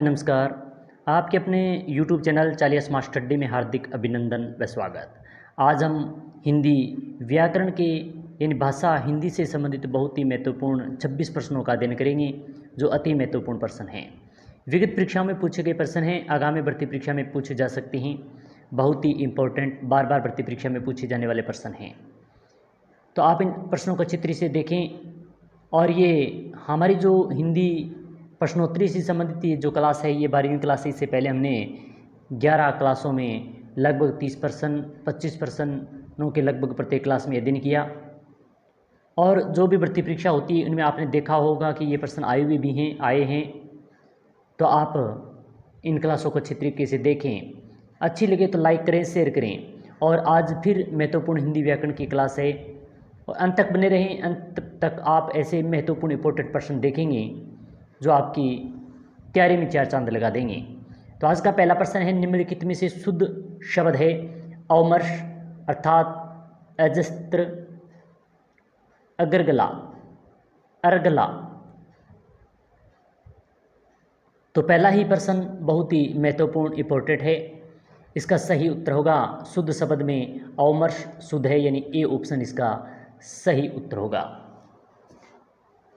नमस्कार। आपके अपने YouTube चैनल चालिया स्मार्ट स्टडी में हार्दिक अभिनंदन व स्वागत। आज हम हिंदी व्याकरण के यानी भाषा हिंदी से संबंधित बहुत ही महत्वपूर्ण 26 प्रश्नों का अध्ययन करेंगे, जो अति महत्वपूर्ण प्रश्न हैं। विगत परीक्षाओं में पूछे गए प्रश्न हैं, आगामी भर्ती परीक्षा में पूछे जा सकते हैं। बहुत ही इम्पोर्टेंट, बार बार भर्ती परीक्षा में पूछे जाने वाले प्रश्न हैं। तो आप इन प्रश्नों को चित्र से देखें। और ये हमारी जो हिंदी प्रश्नोत्तरी से संबंधित ये जो क्लास है, ये 12वीं क्लास है। इससे पहले हमने 11 क्लासों में लगभग 30 प्रश्न 25 प्रश्नों के लगभग प्रत्येक क्लास में अध्ययन किया। और जो भी भर्ती परीक्षा होती है उनमें आपने देखा होगा कि ये प्रश्न आए हैं। तो आप इन क्लासों को अच्छी तरीके से देखें। अच्छी लगे तो लाइक करें, शेयर करें। और आज फिर महत्वपूर्ण हिंदी व्याकरण की क्लास है, और अंत तक बने रहें। अंत तक आप ऐसे महत्वपूर्ण इंपॉर्टेंट प्रश्न देखेंगे जो आपकी तैयारी में 4 चांद लगा देंगे। तो आज का पहला प्रश्न है, निम्नलिखित में से शुद्ध शब्द है अवमर्श अर्थात अजस्त्र, अग्रगला, अर्गला। तो पहला ही प्रश्न बहुत ही महत्वपूर्ण इंपॉर्टेंट है। इसका सही उत्तर होगा, शुद्ध शब्द में अवमर्श शुद्ध है, यानी ए ऑप्शन इसका सही उत्तर होगा।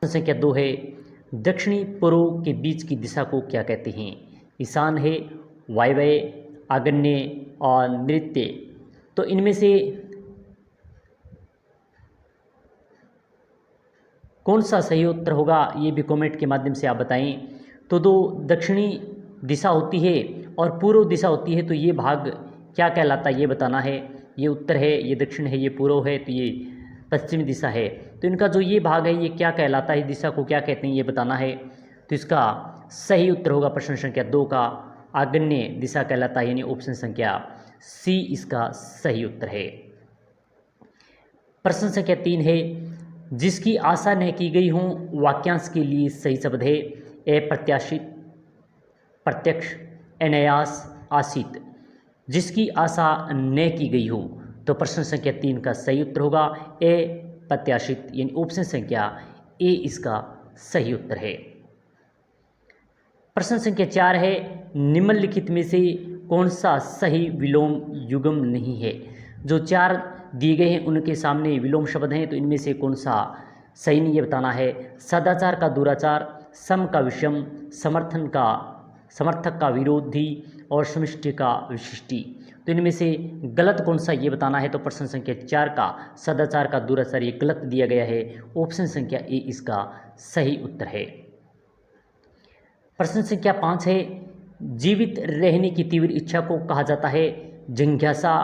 संख्या 2 है, दक्षिणी पूर्व के बीच की दिशा को क्या कहते हैं? ईशान है, वायव्य, आग्नेय और नृत्य। तो इनमें से कौन सा सही उत्तर होगा, ये भी कमेंट के माध्यम से आप बताएं। तो दो दक्षिणी दिशा होती है और पूर्व दिशा होती है, तो ये भाग क्या कहलाता है ये बताना है। ये उत्तर है, ये दक्षिण है, ये पूर्व है, तो ये पश्चिमी दिशा है। तो इनका जो ये भाग है ये क्या कहलाता है, इस दिशा को क्या कहते हैं ये बताना है। तो इसका सही उत्तर होगा प्रश्न संख्या 2 का आग्नेय दिशा कहलाता है, यानी ऑप्शन संख्या सी इसका सही उत्तर है। प्रश्न संख्या 3 है, जिसकी आशा न की गई हो वाक्यांश के लिए सही शब्द है अप्रत्याशित, प्रत्यक्ष, अनायास, आशित। जिसकी आशा न की गई हो, तो प्रश्न संख्या 3 का सही उत्तर होगा अप्रत्याशित, यानी ऑप्शन संख्या ए इसका सही उत्तर है। प्रश्न संख्या 4 है, निम्नलिखित में से कौन सा सही विलोम युग्म नहीं है? जो 4 दिए गए हैं उनके सामने विलोम शब्द हैं, तो इनमें से कौन सा सही नहीं, ये बताना है। सदाचार का दुराचार, सम का विषम, समर्थक का विरोधी और समष्टि का विशिष्टि। तो इनमें से गलत कौन सा ये बताना है। तो प्रश्न संख्या 4 का सदाचार का दुराचार ये गलत दिया गया है, ऑप्शन संख्या ए इसका सही उत्तर है। प्रश्न संख्या 5 है, जीवित रहने की तीव्र इच्छा को कहा जाता है जिज्ञासा,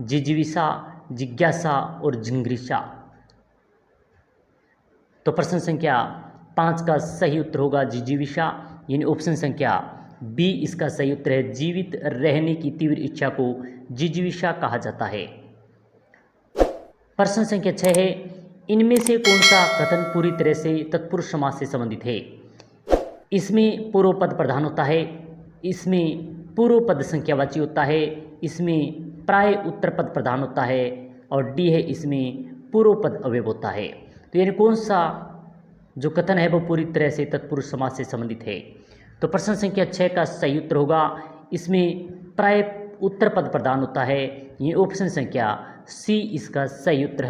जिजीविषा, जिज्ञासा और जिंगृषा। तो प्रश्न संख्या 5 का सही उत्तर होगा जिजीविषा, यानी ऑप्शन संख्या बी इसका सही उत्तर है। जीवित रहने की तीव्र इच्छा को जिजीविषा कहा जाता है। प्रश्न संख्या 6 है, इनमें से कौन सा कथन पूरी तरह से तत्पुरुष समास से संबंधित है? इसमें पूर्व पद प्रधान होता है, इसमें पूर्व पद संख्यावाची होता है, इसमें प्राय उत्तर पद प्रधान होता है, और डी है इसमें पूर्व पद अवयव होता है। तो यानी कौन सा जो कथन है वो पूरी तरह से तत्पुरुष समास से संबंधित है? तो प्रश्न संख्या 6 का सही उत्तर होगा, इसमें प्राय उत्तर पद प्रधान होता है, ये ऑप्शन संख्या सी इसका सही उत्तर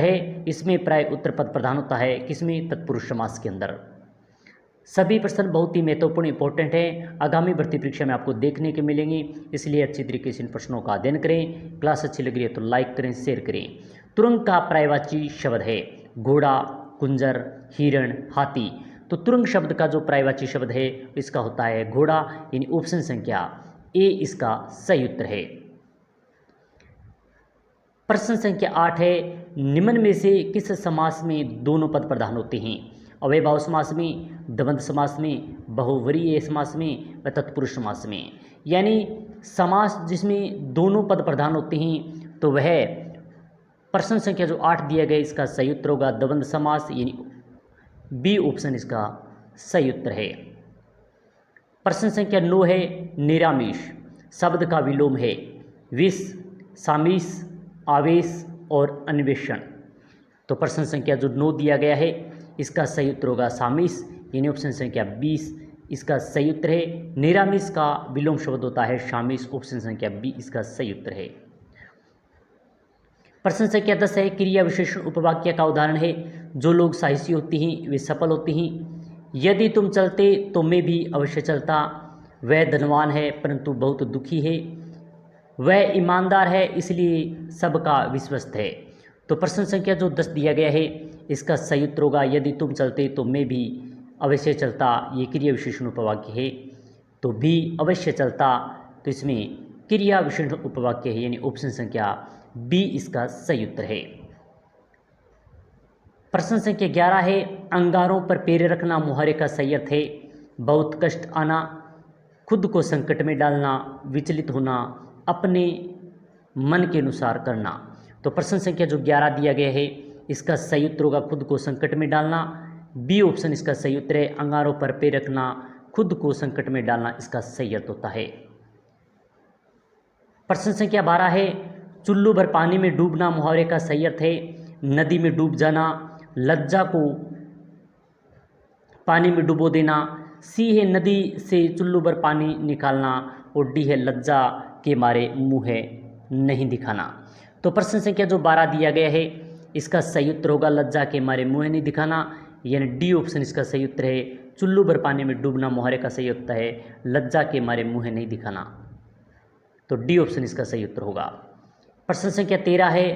है। इसमें प्राय उत्तर पद प्रधान होता है, किसमें? तत्पुरुष समास के अंदर। सभी प्रश्न बहुत ही महत्वपूर्ण इंपॉर्टेंट हैं, आगामी भर्ती परीक्षा में आपको देखने के मिलेंगे, इसलिए अच्छी तरीके से इन प्रश्नों का अध्ययन करें। क्लास अच्छी लग रही है तो लाइक करें, शेयर करें। तुरंग का पर्यायवाची शब्द है घोड़ा, कुंजर, हिरण, हाथी। तो तुरंग शब्द का जो पर्यायवाची शब्द है इसका होता है घोड़ा, यानी ऑप्शन संख्या ए इसका सही उत्तर है। प्रश्न संख्या 8 है, निम्न में से किस समास में दोनों पद प्रधान होते हैं? अव्ययभाव समास में, द्वंद्व समास में, बहुवरीय समास में व तत्पुरुष समास में। यानी समास जिसमें दोनों पद प्रधान होते हैं, तो वह प्रश्न संख्या जो 8 दिया गया इसका सही उत्तर होगा द्वंद्व समास, यानी बी ऑप्शन इसका सही उत्तर है। प्रश्न संख्या 9 है, निरामिष शब्द का विलोम है विष, सामिष, आवेश और अन्वेषण। तो प्रश्न संख्या जो 9 दिया गया है इसका सही उत्तर होगा सामिस, यानी ऑप्शन संख्या 20 इसका सही उत्तर है। निरामिष का विलोम शब्द होता है शामिश, ऑप्शन संख्या बी इसका सही उत्तर है। प्रश्न संख्या 10 है, क्रिया विशेषण उपवाक्य का उदाहरण है, जो लोग साहसी होते हैं वे सफल होते हैं। यदि तुम चलते तो मैं भी अवश्य चलता। वह धनवान है परंतु बहुत दुखी है। वह ईमानदार है इसलिए सबका विश्वस्त है। तो प्रश्न संख्या जो 10 दिया गया है इसका सही उत्तर होगा यदि तुम चलते तो मैं भी अवश्य चलता। ये क्रिया विशेषण उपवाक्य है, तो भी अवश्य चलता, तो इसमें क्रिया विशेषण उपवाक्य है, यानी ऑप्शन संख्या बी इसका सही उत्तर है। प्रश्न संख्या 11 है, अंगारों पर पैर रखना मुहावरे का सही अर्थ है। बहुत कष्ट आना, खुद को संकट में डालना, विचलित होना, अपने मन के अनुसार करना। तो प्रश्न संख्या जो 11 दिया गया है इसका सही उत्तर होगा खुद को संकट में डालना। बी ऑप्शन इसका सही उत्तर है। अंगारों पर पैर रखना, खुद को संकट में डालना, इसका सही अर्थ होता है। प्रश्न संख्या 12 है, चुल्लू भर पानी में डूबना मुहावरे का सही अर्थ है। नदी में डूब जाना, लज्जा को पानी में डुबो देना। सी है नदी से चुल्लू भर पानी निकालना, और डी है लज्जा के मारे मुंह है नहीं दिखाना। तो प्रश्न संख्या जो 12 दिया गया है इसका सही उत्तर होगा लज्जा के मारे मुंह नहीं दिखाना, यानी डी ऑप्शन इसका सही उत्तर है। चुल्लू भर पानी में डूबना मुहावरे का सही उत्तर है, लज्जा के मारे मुंह नहीं दिखाना, तो डी ऑप्शन इसका सही उत्तर होगा। प्रश्न संख्या 13 है,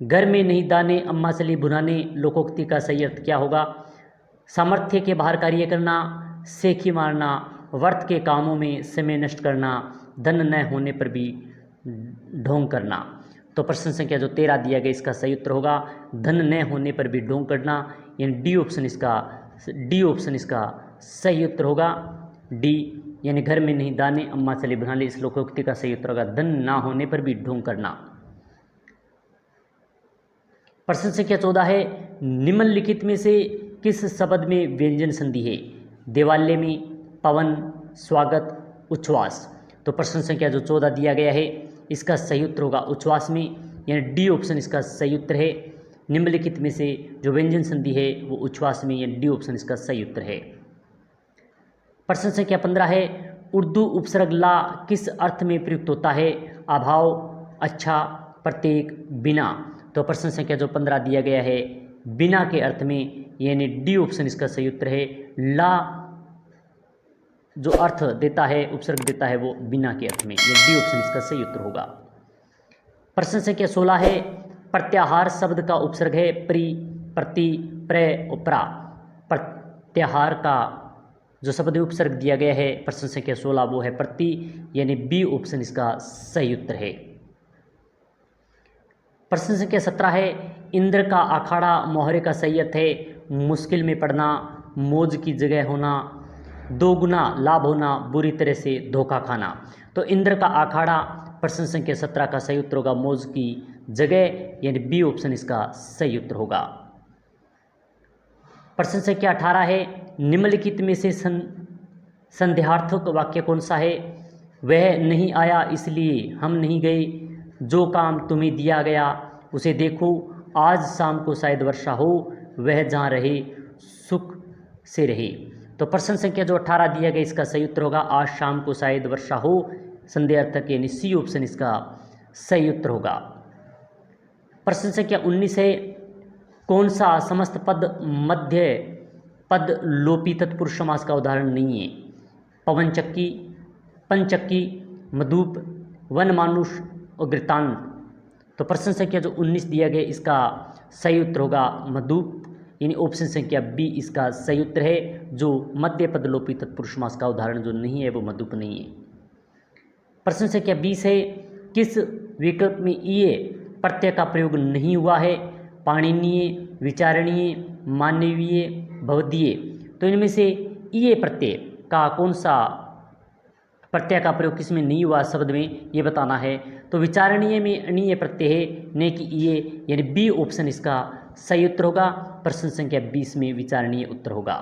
घर में नहीं दाने अम्मा चली भुनाने लोकोक्ति का सही अर्थ क्या होगा। सामर्थ्य के बाहर कार्य करना, सेखी मारना, वर्त के कामों में समय नष्ट करना, धन न होने पर भी ढोंग करना। तो प्रश्न संख्या जो 13 दिया गया इसका सही उत्तर होगा धन न होने पर भी ढोंग करना, यानी डी ऑप्शन इसका सही उत्तर होगा। डी यानी घर में नहीं दाने अम्मा चली भुनाने, इस लोकोक्ति का सही उत्तर होगा धन ना होने पर भी ढोंग करना। प्रश्न संख्या 14 है, निम्नलिखित में से किस शब्द में व्यंजन संधि है। देवालय में, पवन, स्वागत, उच्छ्वास। तो प्रश्न संख्या जो 14 दिया गया है इसका सही उत्तर होगा उच्छ्वास में, यानी डी ऑप्शन इसका सही उत्तर है। निम्नलिखित में से जो व्यंजन संधि है वो उच्छ्वास में, यानी डी ऑप्शन इसका सही उत्तर है। प्रश्न संख्या 15 है, उर्दू उपसर्ग ला किस अर्थ में प्रयुक्त होता है। अभाव, अच्छा, प्रत्येक, बिना। तो प्रश्न संख्या जो 15 दिया गया है बिना के अर्थ में, यानी डी ऑप्शन इसका सही उत्तर है। ला जो अर्थ देता है, उपसर्ग देता है, वो बिना के अर्थ में, ये डी ऑप्शन इसका सही उत्तर होगा। प्रश्न संख्या 16 है, प्रत्याहार शब्द का उपसर्ग है प्रि, प्रति, प्र, उपरा। प्रत्याहार का जो शब्द उपसर्ग दिया गया है प्रश्न संख्या 16 वो है प्रति, यानी बी ऑप्शन इसका सही उत्तर है। प्रश्न संख्या 17 है, इंद्र का अखाड़ा मुहावरे का सही अर्थ है मुश्किल में पड़ना, मौज की जगह होना, दोगुना लाभ होना, बुरी तरह से धोखा खाना। तो इंद्र का अखाड़ा प्रश्न संख्या 17 का सही उत्तर होगा मौज की जगह, यानी बी ऑप्शन इसका सही उत्तर होगा। प्रश्न संख्या 18 है, निम्नलिखित में से संदेहार्थक वाक्य कौन सा है। वह नहीं आया इसलिए हम नहीं गए, जो काम तुम्हें दिया गया उसे देखो, आज शाम को शायद वर्षा हो, वह जहाँ रहे सुख से रहे। तो प्रश्न संख्या जो 18 दिया गया इसका सही उत्तर होगा आज शाम को शायद वर्षा हो, संदेहार्थक, यानी सी ऑप्शन इसका सही उत्तर होगा। प्रश्न संख्या 19 है, कौन सा समस्त पद मध्य पद लोपी तत्पुरुष समास का उदाहरण नहीं है। पवनचक्की, पंचक्की, मधुप, वनमानुष और वृत्तांत। तो प्रश्न संख्या जो 19 दिया गया इसका सही उत्तर होगा मधुप, यानी ऑप्शन संख्या बी इसका सही उत्तर है। जो मध्य पद लोपी तत्पुरुष समास का उदाहरण जो नहीं है वो मधुप नहीं है। प्रश्न संख्या 20 है, किस विकल्प में ये प्रत्यय का प्रयोग नहीं हुआ है। पाणिनीय, विचारणीय, मानवीय, भवदीय। तो इनमें से ये प्रत्यय का कौन सा प्रत्यय का प्रयोग किसमें नहीं हुआ शब्द में ये बताना है। तो विचारणीय में अणीय प्रत्यय है, ने कि ये, यानी बी ऑप्शन इसका सही उत्तर होगा। प्रश्न संख्या 20 में विचारणीय उत्तर होगा।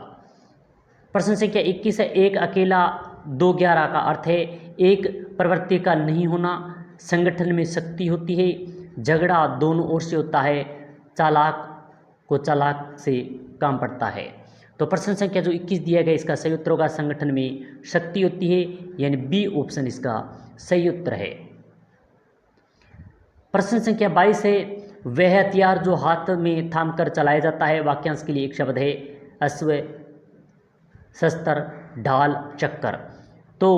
प्रश्न संख्या 21 है, एक अकेला 2-11 का अर्थ है एक प्रवृत्ति का नहीं होना, संगठन में शक्ति होती है, झगड़ा दोनों ओर से होता है, चालाक को चालाक से काम पड़ता है। तो प्रश्न संख्या जो 21 दिया गया इसका सही उत्तर होगा संगठन में शक्ति होती है, यानी बी ऑप्शन इसका सही उत्तर है। प्रश्न संख्या 22 है वह हथियार जो हाथ में थाम कर चलाया जाता है, वाक्यांश के लिए एक शब्द है अश्व, शस्त्र, ढाल, चक्कर। तो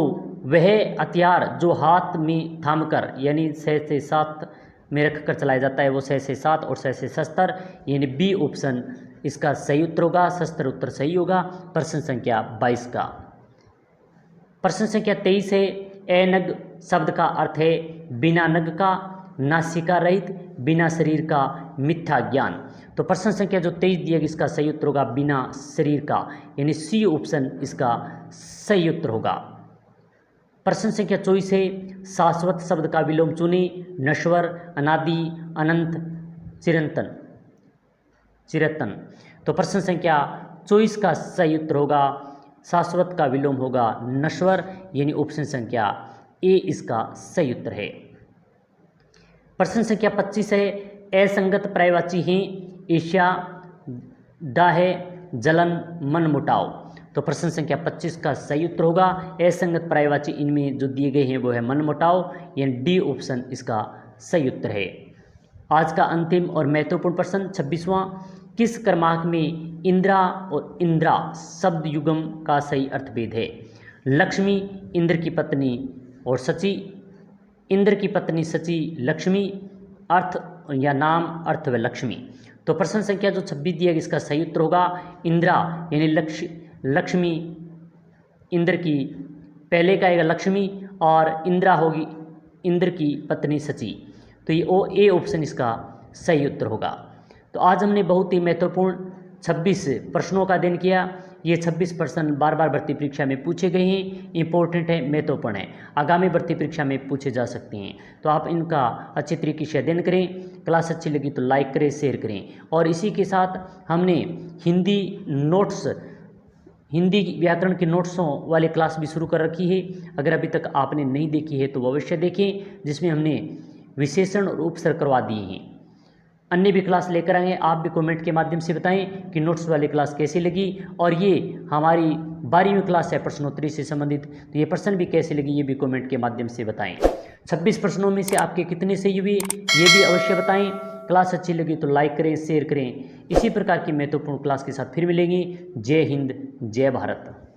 वह हथियार जो हाथ में थाम कर यानी 6 से 7 में रख कर चलाया जाता है वो 6 से 7 और 6 से शस्त्र, यानी बी ऑप्शन इसका सही उत्तर होगा, शस्त्र उत्तर सही होगा प्रश्न संख्या 22 का। प्रश्न संख्या 23 है एनग शब्द का अर्थ है बिना नग का, नासिका रहित, बिना शरीर का, मिथ्या ज्ञान। तो प्रश्न संख्या जो 23 दिया गया इसका सही उत्तर होगा बिना शरीर का, यानी सी ऑप्शन इसका सही उत्तर होगा। प्रश्न संख्या 24 है शाश्वत शब्द का विलोम चुनें, नश्वर, अनादि, अनंत, चिरंतन, चिरतन। तो प्रश्न संख्या 24 का सही उत्तर होगा शाश्वत का विलोम होगा नश्वर, यानी ऑप्शन संख्या ए इसका सही उत्तर है। प्रश्न संख्या 25 है असंगत पर्यायवाची हैं ईर्ष्या, दाह, जलन, मन मुटाव। तो प्रश्न संख्या 25 का सही उत्तर होगा असंगत पर्यायवाची इनमें जो दिए गए हैं वो है मन मुटाव, यानी डी ऑप्शन इसका सही उत्तर है। आज का अंतिम और महत्वपूर्ण प्रश्न 26वां, किस क्रमांक में इंदिरा और इंद्रा शब्द युगम का सही अर्थभेद है? लक्ष्मी इंद्र की पत्नी और सची, इंद्र की पत्नी सची लक्ष्मी, अर्थ या नाम अर्थ व लक्ष्मी। तो प्रश्न संख्या जो 26 दिया गया इसका सही उत्तर होगा इंदिरा, यानी लक्ष्मी इंद्र की पहले का आएगा लक्ष्मी और इंदिरा होगी इंद्र की पत्नी सची। तो ये ए ऑप्शन इसका सही उत्तर होगा। तो आज हमने बहुत ही महत्वपूर्ण 26 प्रश्नों का अध्ययन किया। ये 26 प्रश्न बार बार भर्ती परीक्षा में पूछे गए हैं, इंपॉर्टेंट है, महत्वपूर्ण है, आगामी भर्ती परीक्षा में पूछे जा सकते हैं। तो आप इनका अच्छे तरीके से अध्ययन करें। क्लास अच्छी लगी तो लाइक करें, शेयर करें। और इसी के साथ हमने हिंदी नोट्स, हिंदी व्याकरण के नोट्सों वाली क्लास भी शुरू कर रखी है। अगर अभी तक आपने नहीं देखी है तो वो अवश्य देखें, जिसमें हमने विशेषण और उपसर्ग करवा दिए हैं। अन्य भी क्लास लेकर आएंगे। आप भी कमेंट के माध्यम से बताएं कि नोट्स वाली क्लास कैसी लगी। और ये हमारी 12वीं क्लास है प्रश्नोत्तरी से संबंधित, तो ये प्रश्न भी कैसे लगी ये भी कमेंट के माध्यम से बताएं। 26 प्रश्नों में से आपके कितने सही हुए ये भी अवश्य बताएं। क्लास अच्छी लगी तो लाइक करें, शेयर करें। इसी प्रकार की महत्वपूर्ण क्लास के साथ फिर मिलेंगे। जय हिंद, जय भारत।